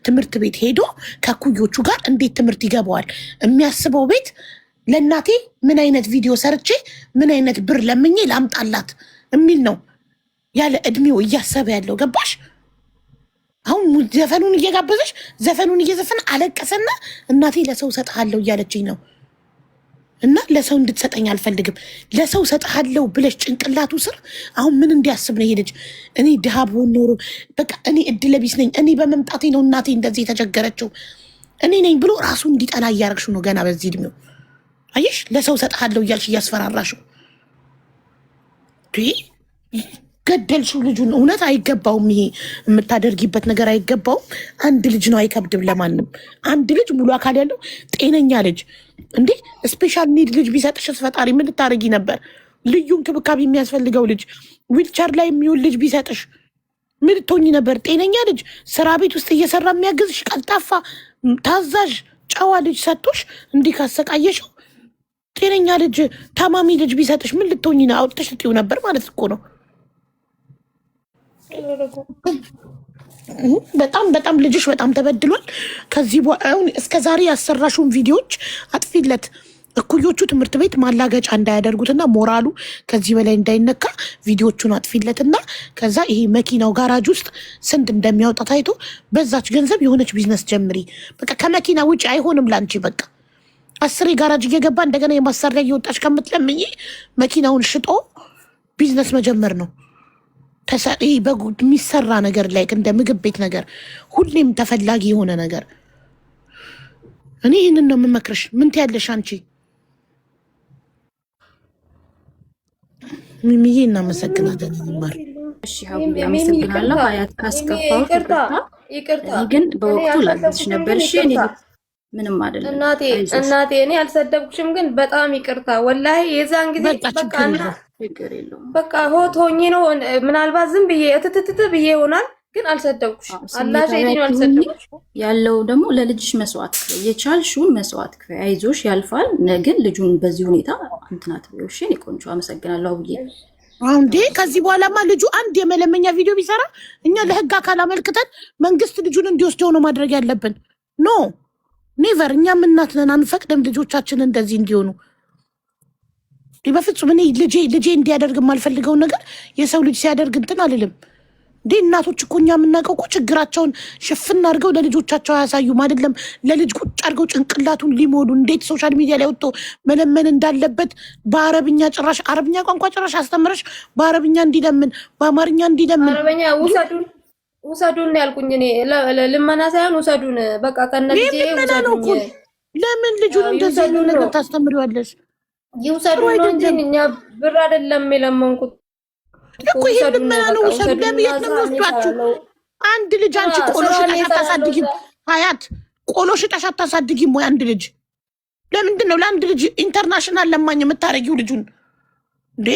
ትምህርት ቤት ሄዶ ከኩዮቹ ጋር እንዴት ትምህርት ይገባዋል? የሚያስበው ቤት ለእናቴ ምን አይነት ቪዲዮ ሰርቼ ምን አይነት ብር ለምኜ ላምጣላት የሚል ነው ያለ እድሜው እያሰበ ያለው። ገባሽ? አሁን ዘፈኑን እየጋበዘች ዘፈኑን እየዘፈን አለቀሰና እናቴ ለሰው ሰጥሃለሁ እያለችኝ ነው እና ለሰው እንድትሰጠኝ አልፈልግም። ለሰው ሰጥሃለሁ ብለሽ ጭንቅላቱ ስር አሁን ምን እንዲያስብ ነው ሄደች? እኔ ድሃ ብሆን ኖሮ በቃ እኔ እድለቢስ ነኝ፣ እኔ በመምጣቴ ነው እናቴ እንደዚህ የተቸገረችው እኔ ነኝ ብሎ ራሱ እንዲጠላ እያረግሽ ነው ገና በዚህ እድሜው። አየሽ? ለሰው ሰጥሃለሁ እያልሽ እያስፈራራሽው ገደልሽው ልጁን። እውነት አይገባውም፣ ይሄ የምታደርጊበት ነገር አይገባውም። አንድ ልጅ ነው፣ አይከብድም ለማንም። አንድ ልጅ ሙሉ አካል ያለው ጤነኛ ልጅ እንዴ ስፔሻል ኒድ ልጅ ቢሰጥሽ ፈጣሪ ምን ልታደርጊ ነበር? ልዩ እንክብካቤ የሚያስፈልገው ልጅ፣ ዊልቸር ላይ የሚውል ልጅ ቢሰጥሽ ምን ልትሆኚ ነበር? ጤነኛ ልጅ ስራ ቤት ውስጥ እየሰራ የሚያግዝሽ ቀልጣፋ ታዛዥ ጨዋ ልጅ ሰጥቶሽ እንዲህ ካሰቃየሽው ጤነኛ ልጅ ታማሚ ልጅ ቢሰጥሽ ምን ልትሆኚ ነው? አውጥተሽ ልትይው ነበር ማለት እኮ ነው። በጣም በጣም ልጅሽ በጣም ተበድሏል። ከዚህ አሁን እስከ ዛሬ ያሰራሹን ቪዲዮዎች አጥፊለት። እኩዮቹ ትምህርት ቤት ማላገጫ እንዳያደርጉትና ሞራሉ ከዚህ በላይ እንዳይነካ ቪዲዮቹን አጥፊለትና ከዛ ይሄ መኪናው ጋራጅ ውስጥ ስንት እንደሚያወጣ ታይቶ በዛች ገንዘብ የሆነች ቢዝነስ ጀምሪ። በቃ ከመኪና ውጭ አይሆንም ላንቺ። በቃ 10 ጋራጅ እየገባ እንደገና የማሰሪያ እየወጣች ከምትለምኝ መኪናውን ሽጦ ቢዝነስ መጀመር ነው። በጉድ የሚሰራ ነገር ላይ እንደ ምግብ ቤት ነገር ሁሌም ተፈላጊ የሆነ ነገር። እኔ ይህንን ነው የምመክርሽ። ምን ትያለሽ አንቺ? ሚሚዬ እናመሰግናለን። ይማር እሺ፣ ሀቡዬ አመሰግናለሁ። ሀያት ካስከፋው ይቅርታ፣ ግን በወቅቱ ላግዝሽ ነበር። እሺ፣ እኔ ምንም አይደለም እናቴ እኔ አልሰደብኩሽም፣ ግን በጣም ይቅርታ ወላሂ። የዛን ጊዜ በቃ ሆት ሆኜ ነው ምናልባት ዝም ብዬ እትትት ብዬ ይሆናል፣ ግን አልሰደብኩሽ። አላህ ሸይዲን አልሰደብኩሽ። ያለው ደግሞ ለልጅሽ መስዋዕት ክፈይ፣ የቻልሽውን መስዋዕት ክፈይ። አይዞሽ ያልፋል። ግን ልጁን በዚህ ሁኔታ እንትናት ቢውሽ እኔ ቆንጆ አመሰግናለሁ ብዬ እንዴ ከዚህ በኋላማ ልጁ አንድ የመለመኛ ቪዲዮ ቢሰራ እኛ ለህግ አካል አመልክተን መንግስት ልጁን እንዲወስደው ነው ማድረግ ያለብን። ኖ ኔቨር። እኛም እናት ነን፣ አንፈቅድም ልጆቻችን እንደዚህ እንዲሆኑ በፍጹም። እኔ ልጄ እንዲያደርግ የማልፈልገውን ነገር የሰው ልጅ ሲያደርግ እንትን አልልም። እንዴ እናቶች እኮ እኛ የምናውቀው እኮ ችግራቸውን ሽፍን አድርገው ለልጆቻቸው አያሳዩም። አይደለም ለልጅ ቁጭ አድርገው ጭንቅላቱን ሊሞሉ እንዴት ሶሻል ሚዲያ ላይ ወጥቶ መለመን እንዳለበት በአረብኛ ጭራሽ አረብኛ ቋንቋ ጭራሽ አስተምረሽ በአረብኛ እንዲለምን በአማርኛ እንዲለምን አረብኛ ውሰዱን ያልኩኝ እኔ ልመና ሳይሆን ውሰዱን። በቃ ከነዚህ ውሰዱን። ለምን ልጁን እንደዚህ ነገር ታስተምሪዋለሽ? ይውሰዱን ነው እንጂ እኛ ብር አይደለም የለመንኩት እኮ። ይሄን ልመና ነው። ውሰዱ። ለምን የት ነው የምትወስዷቸው? አንድ ልጅ አንቺ ቆሎ ሽጠሽ አታሳድጊም? ሀያት ቆሎ ሽጠሽ አታሳድጊም ወይ? አንድ ልጅ ለምንድን ነው ለአንድ ልጅ ኢንተርናሽናል ለማኝ የምታረጊው ልጁን እንዴ?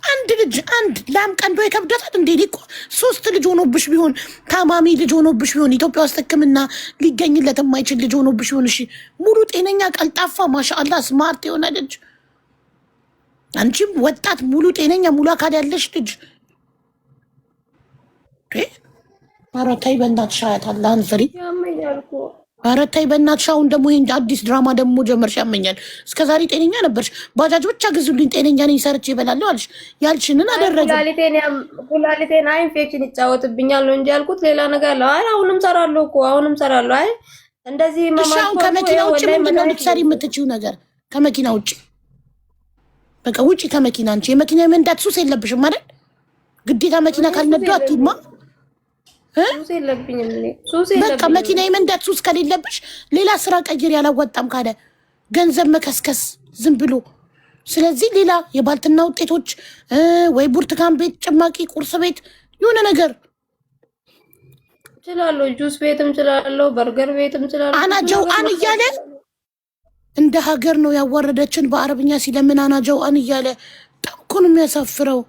አንድ ልጅ አንድ ላም ቀንዶ የከብደታል እንዴ? እኮ 3 ልጅ ሆኖብሽ ቢሆን ታማሚ ልጅ ሆኖብሽ ቢሆን ኢትዮጵያ ውስጥ ሕክምና ሊገኝለት የማይችል ልጅ ሆኖብሽ ቢሆን እሺ፣ ሙሉ ጤነኛ ቀልጣፋ ማሻአላ ስማርት የሆነ ልጅ አንቺም ወጣት ሙሉ ጤነኛ ሙሉ አካል ያለሽ ልጅ ኧረ ተይ በእናትሽ ሀያት አላህን ፍሪ። ኧረ ተይ በእናትሽ። አሁን ደግሞ ይሄን አዲስ ድራማ ደግሞ ጀመርሽ። ያመኛል። እስከዛሬ ጤነኛ ነበርሽ። ባጃጅ ብቻ ግዙልኝ ጤነኛ ነኝ ሰርቼ እበላለሁ አልሽ። ያልሽንን አደረገ። ኩላሊቴን ኢንፌክሽን ይጫወትብኛል ነው እንጂ ያልኩት ሌላ ነገር አለ። አይ አሁንም ሰራለሁ እኮ አሁንም ሰራለሁ። አይ እንደዚህ አሁን ከመኪና ውጭ ምንድን ነው ልትሰሪ የምትችይው ነገር? ከመኪና ውጭ በቃ ውጭ ከመኪና አንቺ የመኪና የመንዳት ሱስ የለብሽም አይደል? ግዴታ መኪና ካልነዱ አትይማ። በቃ መኪና የመንዳት ሱስ ከሌለብሽ ሌላ ስራ ቀይር። ያላወጣም ካለ ገንዘብ መከስከስ ዝም ብሎ። ስለዚህ ሌላ የባልትና ውጤቶች ወይ ብርቱካን ቤት፣ ጭማቂ ቁርስ ቤት የሆነ ነገር እችላለሁ። ጁስ ቤትም እችላለሁ፣ በርገር ቤትም እችላለሁ። አናጀው አን እያለ እንደ ሀገር ነው ያዋረደችን። በአረብኛ ሲለምን አናጀው አን እያለ በጣም እኮ ነው የሚያሳፍረው።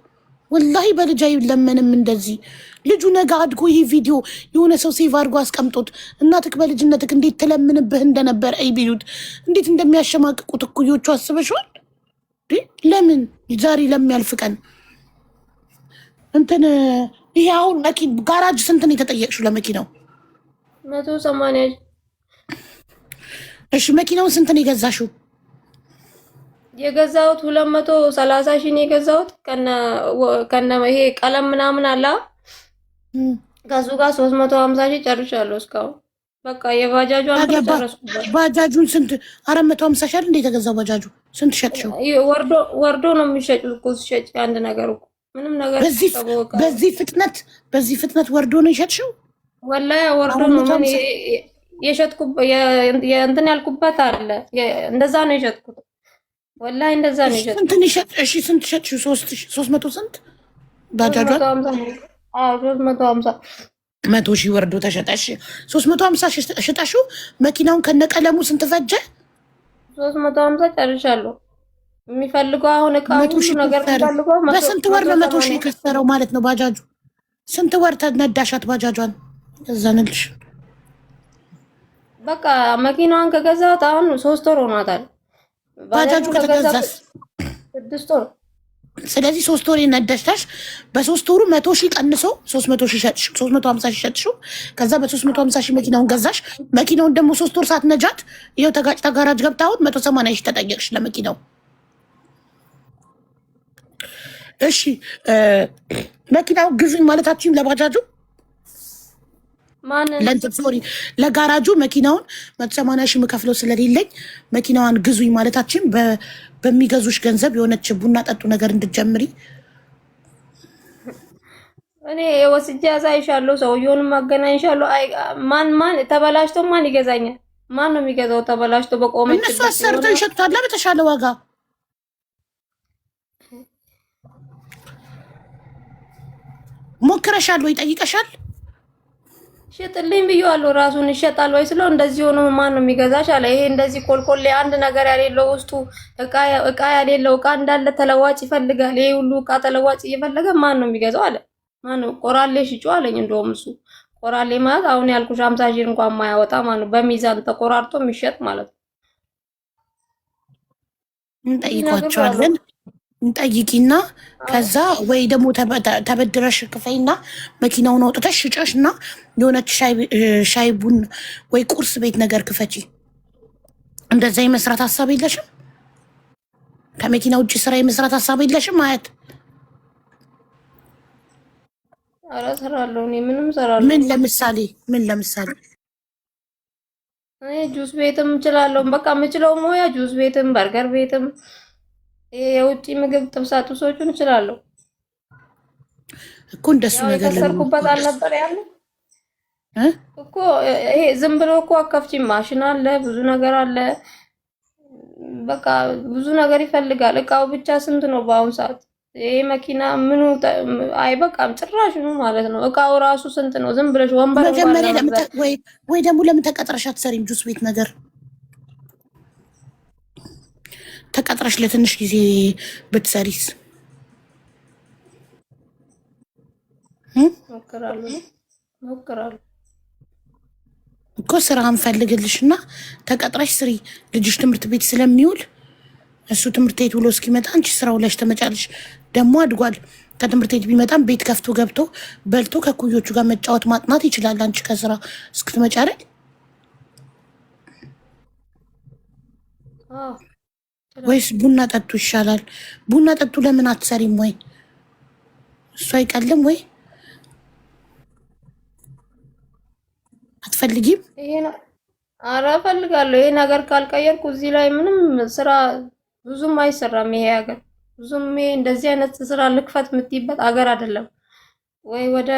ወላሂ በልጅ አይለመንም እንደዚህ። ልጁ ነገ አድጎ ይህ ቪዲዮ የሆነ ሰው ሴቭ አድርጎ አስቀምጦት እናትክ በልጅነትክ እንዴት ትለምንብህ እንደነበር አይ ቢሉት እንዴት እንደሚያሸማቅቁት እኩዮቹ አስበሽዋል? ለምን ዛሬ ለሚያልፍ ቀን እንትን ይሄ አሁን ጋራጅ ስንት ነው የተጠየቅሽው ለመኪናው? 180 እሺ መኪናውን ስንት ነው የገዛሽው? የገዛሁት 230 ሺህ ነው የገዛሁት ከነ ይሄ ቀለም ምናምን አላ ከሱ ጋር 350 ሺህ ጨርሻለሁ እስካሁን። በቃ የባጃጁን ጨረስኩበት። ባጃጁን ስንት 450 ሺህ እንደ የተገዛው ባጃጁ ስንት ሸጥሽው? ወርዶ ነው የሚሸጡት እኮ ሲሸጥ አንድ ነገር እኮ ምንም ነገር በዚህ ፍጥነት ወርዶ ነው የሸጥሽው? ወላሂ ወርዶ ነው ምን የሸጥኩበት እንትን ያልኩበት አለ። እንደዛ ነው የሸጥኩት። ወላሂ እንደዛ ነው የሸጥኩት። ስንት ነው ሸጥ? እሺ ስንት ሸጥሽው? 300 ስንት ባጃጇን? 350 100 ሺህ ወርዶ ተሸጠሽ። 350 ሸጠሽው። መኪናውን ከነቀለሙ ስንት ፈጀ? 350 ጨርሻለሁ። የሚፈልገው አሁን እቃ ሁሉ ነገር የሚፈልገው በስንት ወር ነው 100 ሺህ የከሰረው ማለት ነው? ባጃጁ ስንት ወር ተነዳሻት ባጃጇን? እዛንልሽ በቃ መኪናዋን ከገዛሁት አሁን 3 ወር ሆኗታል። ባጃጁ ከተገዛስ 6 ወር። ስለዚህ 3 ወር የነዳሽታሽ በ3 ወሩ 100 ሺህ ቀንሶ 300 ሺህ ሸጥሽ፣ 350 ሺህ ሸጥሽው። ከዛ በ350 ሺህ መኪናውን ገዛሽ። መኪናውን ደግሞ 3 ወር ሳትነጃት ይኸው ተጋጭታ ጋራጅ ገብታ አሁን 180 ሺህ ተጠየቅሽ ለመኪናው። እሺ መኪናው ግዙኝ ማለታችን ለባጃጁ ሶሪ ለጋራጁ መኪናውን 180 ሺህ የምከፍለው ስለሌለኝ መኪናዋን ግዙኝ ማለታችን በሚገዙሽ ገንዘብ የሆነች ቡና ጠጡ ነገር እንድትጀምሪ እኔ ወስጄ አሳይሻለሁ። ሰውየውንም አገናኝሻለሁ። ማን ተበላሽቶ ማን ይገዛኛል? ማን ነው የሚገዛው? ተበላሽቶ በቆመች እነሱ አሰርተው ይሸጡታል በተሻለ ዋጋ። ሞክረሻል ወይ? ጠይቀሻል? ሽጥልኝ ብየዋለሁ። ራሱን ይሸጣል ወይ ስለው እንደዚህ ሆኖ ማን ነው የሚገዛሽ አለ። ይሄ እንደዚህ ኮልኮሌ አንድ ነገር ያሌለው ውስጡ እቃ ያሌለው እቃ እንዳለ ተለዋጭ ይፈልጋል። ይሄ ሁሉ እቃ ተለዋጭ እየፈለገ ማን ነው የሚገዛው አለ። ማን ነው? ቆራሌ ሽጩ አለኝ። እንደውም እሱ ቆራሌ ማለት አሁን ያልኩሽ 50 ሺህ እንኳን ማያወጣ ማለት ነው። በሚዛን ተቆራርጦ የሚሸጥ ማለት ነው። እንጠይቋቸዋለን። እንጠይቂና ከዛ ወይ ደግሞ ተበድረሽ ክፈይና መኪናውን አውጥተሽ ሽጨሽ እና የሆነች ሻይ ቡን ወይ ቁርስ ቤት ነገር ክፈቺ። እንደዛ የመስራት ሀሳብ የለሽም? ከመኪና ውጭ ስራ የመስራት ሀሳብ የለሽም? አያት ኧረ እሰራለሁ። እኔ ምንም እሰራለሁ። ምን ለምሳሌ እኔ ጁስ ቤትም እችላለሁ። በቃ የምችለው ሙያ ጁስ ቤትም በርገር ቤትም የውጭ ምግብ ጥብሳ ጥብሶቹን እችላለሁ እኮ። እንደሱ ነገር ለሰርኩበት አልነበር ያለው እኮ። ይሄ ዝም ብሎ እኮ አከፍቺ ማሽን አለ፣ ብዙ ነገር አለ። በቃ ብዙ ነገር ይፈልጋል። እቃው ብቻ ስንት ነው በአሁን ሰዓት? ይሄ መኪና ምኑ አይበቃም ጭራሽ ነው ማለት ነው። እቃው ራሱ ስንት ነው? ዝም ብለሽ ወንበር ወይ ደግሞ ለምን ተቀጥረሽ አትሰሪም? ጁስ ቤት ነገር ተቀጥረሽ ለትንሽ ጊዜ ብትሰሪስ? ሞክራለሁ እኮ ስራ እንፈልግልሽና ተቀጥረሽ ስሪ። ልጅሽ ትምህርት ቤት ስለሚውል እሱ ትምህርት ቤት ውሎ እስኪመጣ አንቺ ስራው ላይ ተመጫለሽ። ደግሞ አድጓል። ከትምህርት ቤት ቢመጣም ቤት ከፍቶ ገብቶ በልቶ ከኩዮቹ ጋር መጫወት ማጥናት ይችላል። አንቺ ከስራ እስክትመጪ አይደል? ወይስ ቡና ጠጡ ይሻላል? ቡና ጠጡ ለምን አትሰሪም? ወይ እሱ አይቀልም ወይ አትፈልጊም? ኧረ እፈልጋለሁ። ይሄ ነገር ካልቀየርኩ እዚህ ላይ ምንም ስራ ብዙም አይሰራም። ይሄ ሀገር ብዙም ይሄ እንደዚህ አይነት ስራ ልክፈት የምትይበት ሀገር አይደለም። ወይ ወደ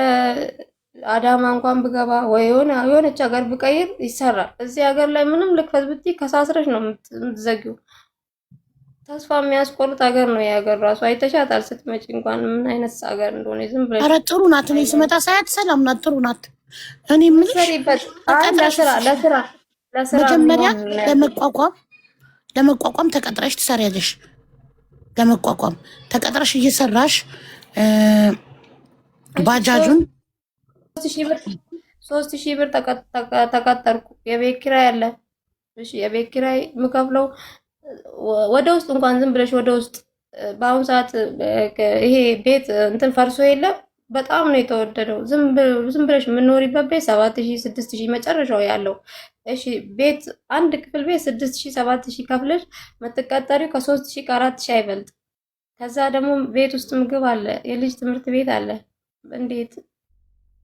አዳማ እንኳን ብገባ ወይ የሆነች ሀገር ብቀይር ይሰራል። እዚህ ሀገር ላይ ምንም ልክፈት ብትይ ከሳስረሽ ነው የምትዘጊው። ተስፋ የሚያስቆርጥ ሀገር ነው የሀገር ራሱ። አይተሻታል ስትመጪ እንኳን ምን አይነት ሀገር እንደሆነ ዝም ብለሽ። ኧረ ጥሩ ናት። እኔ ስመጣ ሳያት ሰላም ናት፣ ጥሩ ናት። እኔ የምልሽ ለስራ መጀመሪያ ለመቋቋም ተቀጥረሽ ትሰሪያለሽ። ለመቋቋም ተቀጥረሽ እየሰራሽ ባጃጁን 3,000 ብር ተቀጠርኩ። የቤት ኪራይ አለ። እሺ የቤት ኪራይ የምከፍለው ወደ ውስጥ እንኳን ዝም ብለሽ ወደ ውስጥ በአሁኑ ሰዓት ይሄ ቤት እንትን ፈርሶ የለም በጣም ነው የተወደደው። ዝም ብለሽ የምንኖሪበት ቤት 7000 6000 መጨረሻው ያለው። እሺ ቤት አንድ ክፍል ቤት 6000 7000 ከፍለሽ የምትቀጠሪው ከ3000 ከ4000 አይበልጥ። ከዛ ደግሞ ቤት ውስጥ ምግብ አለ፣ የልጅ ትምህርት ቤት አለ። እንዴት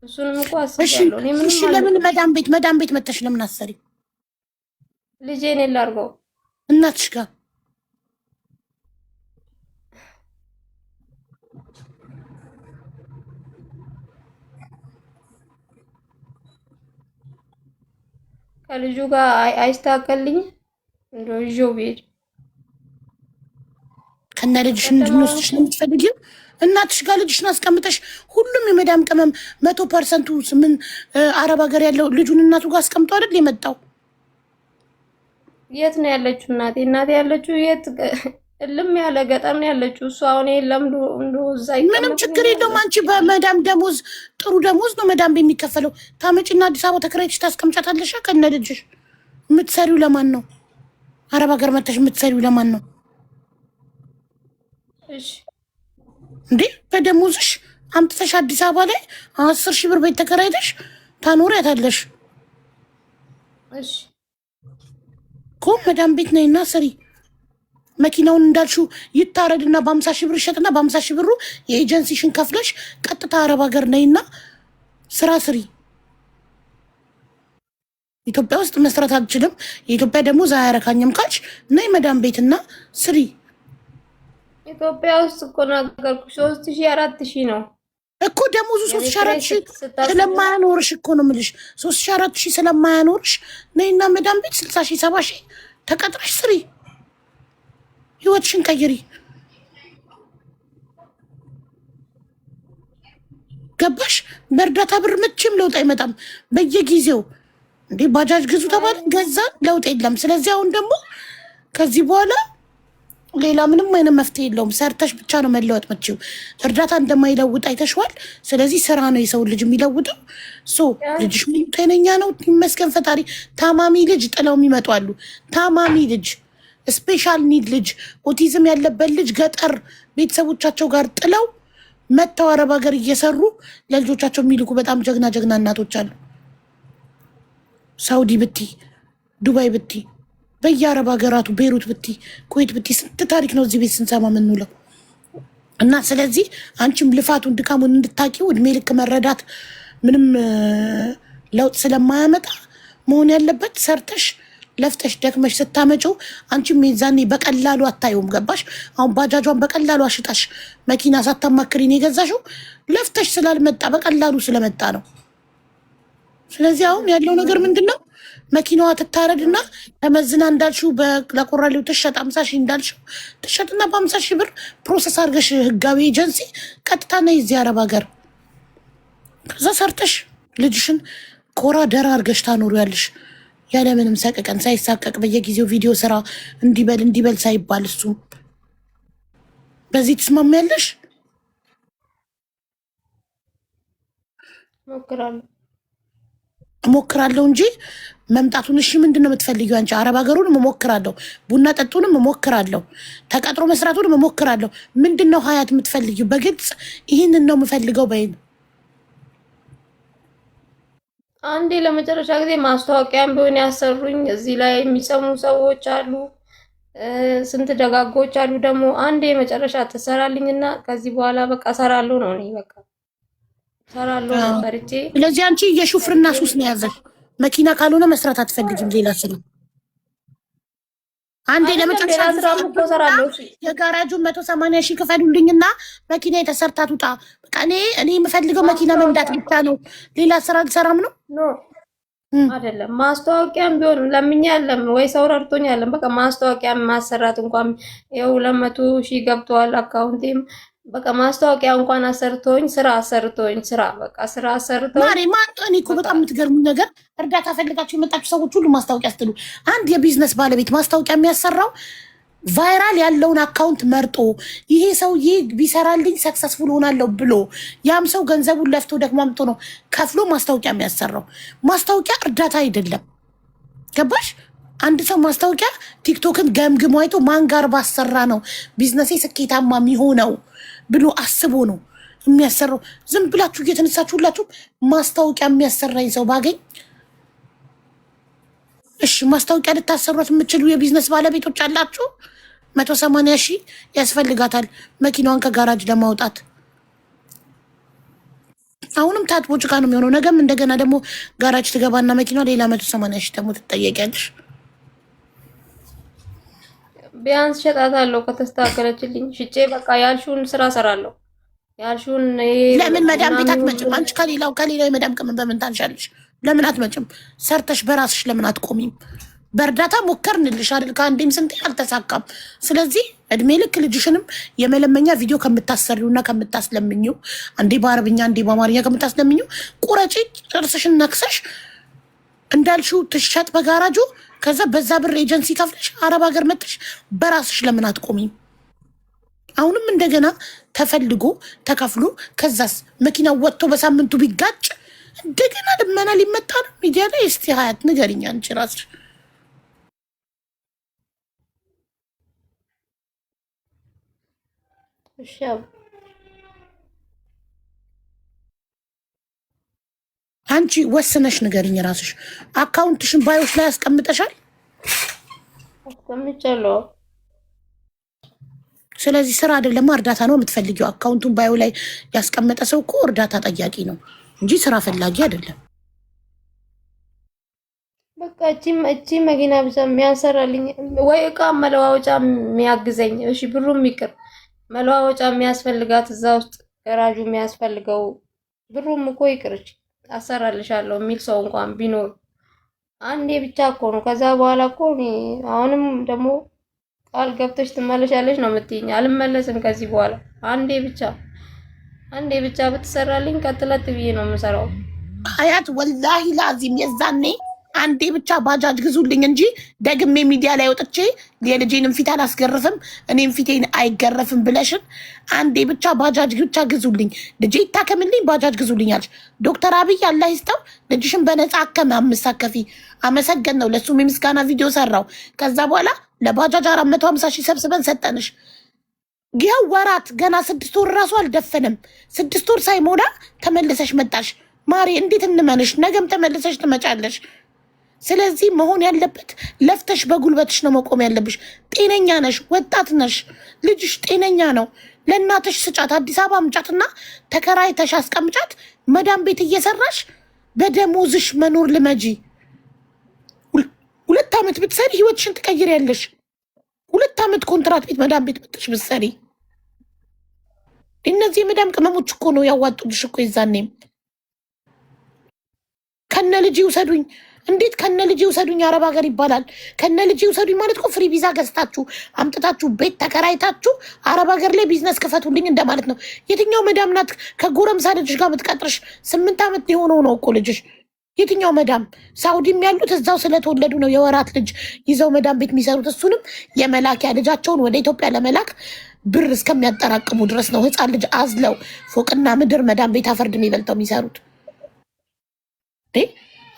እሱንም እኮ አስቤያለሁ። እሺ ለምን መዳም ቤት መተሽ ለምን አሰሪ? ልጄን ላድርገው እናትሽ ጋር ከልጁ ጋር አይስተካከልኝ እንደው ይዤው ብሄድ ከነ ልጅሽ እንድንወስድሽ ነው የምትፈልጊው? እናትሽ ጋር ልጅሽን አስቀምጠሽ ሁሉም የመዳም ቅመም 100% ምን አረብ ሀገር ያለው ልጁን እናቱ ጋር አስቀምጦ አይደል የመጣው? የት ነው ያለችው እናቴ? እናቴ ያለችው የት? እልም ያለ ገጠር ነው ያለችው። እሱ አሁን የለም እንደው እዛ ምንም ችግር የለውም። አንቺ በመዳም ደሞዝ ጥሩ ደሞዝ ነው መዳም የሚከፈለው። ታመጪና አዲስ አበባ ተከራይተሽ ታስቀምጫታለሽ ከነ ልጅሽ። የምትሰሪው ለማን ነው? አረብ ሀገር መተሽ የምትሰሪው ለማን ነው? እሺ እንዴ በደሞዝሽ አምጥተሽ አዲስ አበባ ላይ 10,000 ብር ቤት ተከራይተሽ ታኖሪያታለሽ እሺ እኮ። መዳም ቤት ነይና ስሪ። መኪናውን እንዳልሽው ይታረድና በ50,000 ብር ይሸጥና በ50,000 ብሩ የኤጀንሲሽን ከፍለሽ ቀጥታ አረብ ሀገር ነይና ስራ ስሪ። ኢትዮጵያ ውስጥ መስራት አልችልም፣ የኢትዮጵያ ደሞዝ አያረካኝም ካልሽ ነይ መዳም ቤትና ስሪ። ኢትዮጵያ ውስጥ እኮ ነገርኩሽ 3000 4000 ነው እኮ ደሞዙ። 3000 4000 ስለማያኖርሽ እኮ ነው የምልሽ። 3000 4000 ስለማያኖርሽ ነይና መዳም ቤት 60,000 70,000 ተቀጥረሽ ስሪ። ህይወትሽን ቀይሪ። ገባሽ? በእርዳታ ብር መቼም ለውጥ አይመጣም። በየጊዜው እንዴ ባጃጅ ግዙ ተባለ ገዛን፣ ለውጥ የለም። ስለዚህ አሁን ደግሞ ከዚህ በኋላ ሌላ ምንም አይነት መፍትሄ የለውም። ሰርተሽ ብቻ ነው መለወጥ መችው። እርዳታ እንደማይለውጥ አይተሽዋል። ስለዚህ ስራ ነው የሰው ልጅ የሚለውጠው። ልጅሽ ጤነኛ ነው ይመስገን ፈጣሪ። ታማሚ ልጅ ጥለው የሚመጡ አሉ። ታማሚ ልጅ፣ ስፔሻል ኒድ ልጅ፣ ኦቲዝም ያለበት ልጅ ገጠር ቤተሰቦቻቸው ጋር ጥለው መጥተው አረብ ሀገር እየሰሩ ለልጆቻቸው የሚልኩ በጣም ጀግና ጀግና እናቶች አሉ። ሳውዲ ብቲ፣ ዱባይ ብቲ፣ በየአረብ ሀገራቱ ቤሩት ብቲ፣ ኩዌት ብቲ ስንት ታሪክ ነው እዚህ ቤት ስንሰማ የምንውለው። እና ስለዚህ አንቺም ልፋቱን ድካሙን እንድታቂው እድሜ ልክ መረዳት ምንም ለውጥ ስለማያመጣ መሆን ያለበት ሰርተሽ ለፍተሽ ደክመሽ ስታመጪው አንቺም የዛኔ በቀላሉ አታየውም። ገባሽ? አሁን ባጃጇን በቀላሉ አሽጣሽ መኪና ሳታማክሪን የገዛሽው ለፍተሽ ስላልመጣ በቀላሉ ስለመጣ ነው። ስለዚህ አሁን ያለው ነገር ምንድን ነው? መኪናዋ ትታረድና ተመዝና እንዳልሽው ለቆራሌው ትሸጥ 50,000 እንዳልሽው ትሸጥና በ50,000 ብር ፕሮሰስ አድርገሽ ህጋዊ ኤጀንሲ ቀጥታ ነይ እዚህ አረብ ሀገር። ከዛ ሰርተሽ ልጅሽን ኮራ ደራ አድርገሽ ታኖሪያለሽ ያለምንም ሰቀቀን ሳይሳቀቅ በየጊዜው ቪዲዮ ስራ እንዲበል ሳይባል። እሱም በዚህ ትስማሚያለሽ? እሞክራለሁ እንጂ መምጣቱን። እሺ ምንድን ነው የምትፈልጊው አንቺ? አረብ ሀገሩንም እሞክራለሁ፣ ቡና ጠጡንም እሞክራለሁ፣ ተቀጥሮ መስራቱንም እሞክራለሁ። ምንድን ነው ሀያት የምትፈልጊው? በግልጽ ይህንን ነው የምፈልገው በይን። አንዴ ለመጨረሻ ጊዜ ማስታወቂያም ቢሆን ያሰሩኝ እዚህ ላይ የሚሰሙ ሰዎች አሉ፣ ስንት ደጋጎች አሉ። ደግሞ አንዴ መጨረሻ ትሰራልኝና ከዚህ በኋላ በቃ ሰራለሁ ነው። እኔ በቃ ሰራለሁ ነው ሰርቼ። ስለዚህ አንቺ የሹፍርና ሱስ ነው ያዘሽ። መኪና ካልሆነ መስራት አትፈልጊም ሌላ ስራ። አንዴ ለመጨረሻ የጋራጁን 180,000 ክፈሉልኝና መኪና የተሰርታ ትውጣ። በቃ እኔ የምፈልገው መኪና መንዳት ብቻ ነው። ሌላ ስራ አልሰራም ነው አይደለም። ማስታወቂያም ቢሆን ለምኛ ያለም ወይ ሰው ረድቶኝ ያለም በቃ ማስታወቂያ ማሰራት እንኳን ይኸው 200,000 ገብቷል አካውንቴም። በቃ ማስታወቂያ እንኳን አሰርቶኝ ስራ በቃ ስራ አሰርቶኝ እኔ እኮ በጣም የምትገርሙ ነገር እርዳታ ፈልጋችሁ የመጣችሁ ሰዎች ሁሉ ማስታወቂያ ስትሉ፣ አንድ የቢዝነስ ባለቤት ማስታወቂያ የሚያሰራው ቫይራል ያለውን አካውንት መርጦ ይሄ ሰውዬ ቢሰራልኝ ሰክሰስፉል ሆናለሁ ብሎ ያም ሰው ገንዘቡን ለፍቶ ደግሞ አምጥቶ ነው ከፍሎ ማስታወቂያ የሚያሰራው። ማስታወቂያ እርዳታ አይደለም። ገባሽ? አንድ ሰው ማስታወቂያ ቲክቶክን ገምግሞ አይቶ ማን ጋር ባሰራ ነው ቢዝነሴ ስኬታማ የሚሆነው ብሎ አስቦ ነው የሚያሰራው ዝም ብላችሁ እየተነሳችሁላችሁ ማስታወቂያ የሚያሰራኝ ሰው ባገኝ እሺ። ማስታወቂያ ልታሰሩት የምችሉ የቢዝነስ ባለቤቶች አላችሁ። 180 ሺህ ያስፈልጋታል መኪናዋን ከጋራጅ ለማውጣት። አሁንም ታጥቦ ጭቃ ነው የሚሆነው። ነገም እንደገና ደግሞ ጋራጅ ትገባና መኪናዋ ሌላ 180 ሺህ ደግሞ ትጠየቂያለሽ። ቢያንስ ሸጣታለሁ ከተስተካከለችልኝ ሽጬ በቃ ያልሽውን ስራ እሰራለሁ። ያልሽውን ለምን መዳም ቤት አትመጭም? አንቺ ከሌላው የመዳም ቅመም በምን ታንሻለሽ? ለምን አትመጭም? ሰርተሽ በራስሽ ለምን አትቆሚም? በእርዳታ ሞከርንልሽ አይደል? ከአንዴም ስንቴ አልተሳካም። ስለዚህ እድሜ ልክ ልጅሽንም የመለመኛ ቪዲዮ ከምታሰሪውና ከምታስለምኙ አንዴ በአረብኛ አንዴ በአማርኛ ከምታስለምኙ ቁረጪ፣ ጥርስሽን ነክሰሽ እንዳልሽው ትሸጥ በጋራጁ። ከዛ በዛ ብር ኤጀንሲ ከፍለሽ አረብ ሀገር መጥሽ በራስሽ ለምን አትቆሚም? አሁንም እንደገና ተፈልጎ ተከፍሎ ከዛስ መኪናው ወጥቶ በሳምንቱ ቢጋጭ እንደገና ልመና ሊመጣ ነው ሚዲያ ላይ። እስቲ ሀያት ንገሪኝ አንቺ ራስሽ። አንቺ ወስነሽ ንገሪኝ ራስሽ። አካውንትሽን ባዮች ላይ አስቀምጠሻል? አስቀምጫለሁ። ስለዚህ ስራ አይደለም እርዳታ ነው የምትፈልጊው። አካውንቱን ባዮ ላይ ያስቀመጠ ሰው እኮ እርዳታ ጠያቂ ነው እንጂ ስራ ፈላጊ አይደለም። በቃ እቺ መኪና ብቻ የሚያሰራልኝ ወይ እቃ መለዋወጫ የሚያግዘኝ፣ እሺ ብሩም ይቅር፣ መለዋወጫ የሚያስፈልጋት እዛ ውስጥ ገራጁ የሚያስፈልገው ብሩም እኮ ይቅርች አሰራልሻለሁ የሚል ሰው እንኳን ቢኖር አንዴ ብቻ እኮ ነው። ከዛ በኋላ እኮ አሁንም ደግሞ ቃል ገብተሽ ትመለሻለሽ ነው የምትይኝ። አልመለስም ከዚህ በኋላ። አንዴ ብቻ ብትሰራልኝ ቀጥለት ብዬ ነው የምሰራው። ሀያት ወላሂ ላዚም የዛኔ አንዴ ብቻ ባጃጅ ግዙልኝ እንጂ ደግሜ ሚዲያ ላይ ወጥቼ የልጄንም ፊት አላስገርፍም እኔም ፊቴን አይገረፍም ብለሽን አንዴ ብቻ ባጃጅ ብቻ ግዙልኝ፣ ልጄ ይታከምልኝ፣ ባጃጅ ግዙልኝ አለሽ። ዶክተር አብይ አላህ ይስጠው ልጅሽን በነፃ አከመ። 5 አከፊ አመሰገን ነው ለሱም የምስጋና ቪዲዮ ሰራው። ከዛ በኋላ ለባጃጅ 450 ሺህ ሰብስበን ሰጠንሽ። ይኸው ወራት ገና 6 ወር ራሱ አልደፈንም። 6 ወር ሳይሞላ ተመልሰሽ መጣሽ። ማሪ እንዴት እንመንሽ? ነገም ተመልሰሽ ትመጫለሽ። ስለዚህ መሆን ያለበት ለፍተሽ በጉልበትሽ ነው መቆም ያለብሽ። ጤነኛ ነሽ፣ ወጣት ነሽ፣ ልጅሽ ጤነኛ ነው። ለእናትሽ ስጫት፣ አዲስ አበባ ምጫትና ተከራይተሽ አስቀምጫት። መዳም ቤት እየሰራሽ በደሞዝሽ መኖር ልመጂ። 2 ዓመት ብትሰሪ ህይወትሽን ትቀይሪያለሽ። 2 ዓመት ኮንትራት ቤት መዳም ቤት መጥተሽ ብትሰሪ እነዚህ የመዳም ቅመሞች እኮ ነው ያዋጡልሽ እኮ። የዛኔም ከነ ልጅ ይውሰዱኝ። እንዴት ከነ ልጅ ይውሰዱኝ? አረብ ሀገር ይባላል። ከነ ልጅ ይውሰዱኝ ማለት እኮ ፍሪ ቪዛ ገዝታችሁ አምጥታችሁ ቤት ተከራይታችሁ አረብ ሀገር ላይ ቢዝነስ ክፈቱልኝ እንደማለት ነው። የትኛው መዳም ናት ከጎረምሳ ልጅሽ ጋር የምትቀጥርሽ? 8 ዓመት ሊሆነው ነው እኮ ልጅሽ። የትኛው መዳም? ሳውዲም ያሉት እዛው ስለተወለዱ ነው የወራት ልጅ ይዘው መዳም ቤት የሚሰሩት። እሱንም የመላኪያ ልጃቸውን ወደ ኢትዮጵያ ለመላክ ብር እስከሚያጠራቅሙ ድረስ ነው ህፃን ልጅ አዝለው ፎቅና ምድር መዳም ቤት አፈርድ የሚበልተው የሚሰሩት።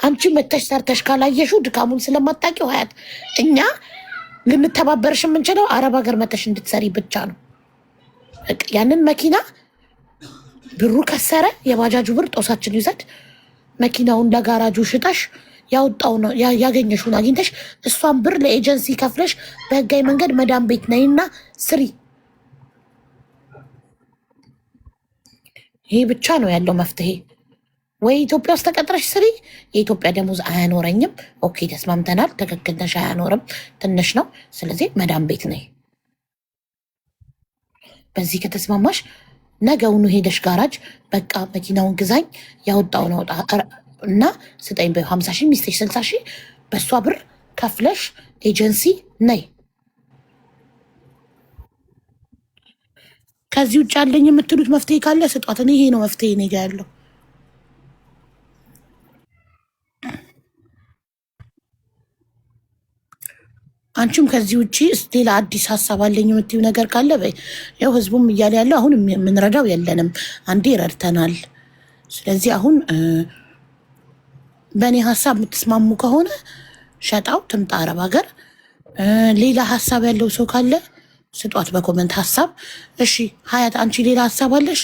አንቺ መተሽ ሰርተሽ ካላየሽው ድካሙን ስለማታውቂው ሀያት፣ እኛ ልንተባበርሽ የምንችለው አረብ ሀገር መተሽ እንድትሰሪ ብቻ ነው። ያንን መኪና ብሩ ከሰረ የባጃጁ ብር ጦሳችን ይውሰድ። መኪናውን ለጋራጁ ሽጠሽ ያወጣው ነው ያገኘሽውን አግኝተሽ እሷን ብር ለኤጀንሲ ከፍለሽ በህጋዊ መንገድ መዳም ቤት ነይና ስሪ። ይሄ ብቻ ነው ያለው መፍትሄ። ወይ ኢትዮጵያ ውስጥ ተቀጥረሽ ስሪ። የኢትዮጵያ ደሞዝ አያኖረኝም። ኦኬ ተስማምተናል። ትክክል ነሽ። አያኖርም፣ ትንሽ ነው። ስለዚህ መዳም ቤት ነይ። በዚህ ከተስማማሽ ነገውኑ ሄደሽ ጋራጅ በቃ መኪናውን ግዛኝ ያወጣውን አውጣ እና ስጠኝ በ50 ሺህ ሚስትሽ 60 ሺህ በእሷ ብር ከፍለሽ ኤጀንሲ ነይ። ከዚህ ውጭ ያለኝ የምትሉት መፍትሄ ካለ ስጧት። እኔ ይሄ ነው መፍትሄ እኔ ጋ ያለው። አንቺም ከዚህ ውጭ ሌላ አዲስ ሀሳብ አለኝ የምትይው ነገር ካለ በይ። ያው ህዝቡም እያለ ያለው አሁን የምንረዳው የለንም፣ አንዴ ረድተናል። ስለዚህ አሁን በእኔ ሀሳብ የምትስማሙ ከሆነ ሸጣው ትምጣ አረብ ሀገር። ሌላ ሀሳብ ያለው ሰው ካለ ስጧት በኮመንት ሀሳብ። እሺ ሀያት አንቺ ሌላ ሀሳብ አለሽ?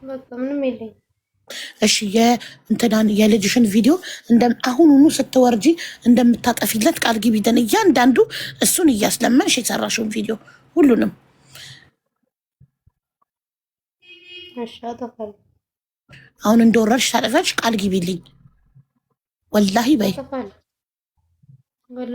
በቃ ምንም የለኝ። እሺ የእንትናን የልጅሽን ቪዲዮ አሁኑኑ ስትወርጂ እንደምታጠፊለት ቃል ግቢልን። እያንዳንዱ እሱን እያስለመንሽ የሰራሽውን ቪዲዮ ሁሉንም። እሺ አጠፋለሁ። አሁን እንደወረድሽ ታጠፋሽ ቃል ግቢልኝ። ወላሂ በይ።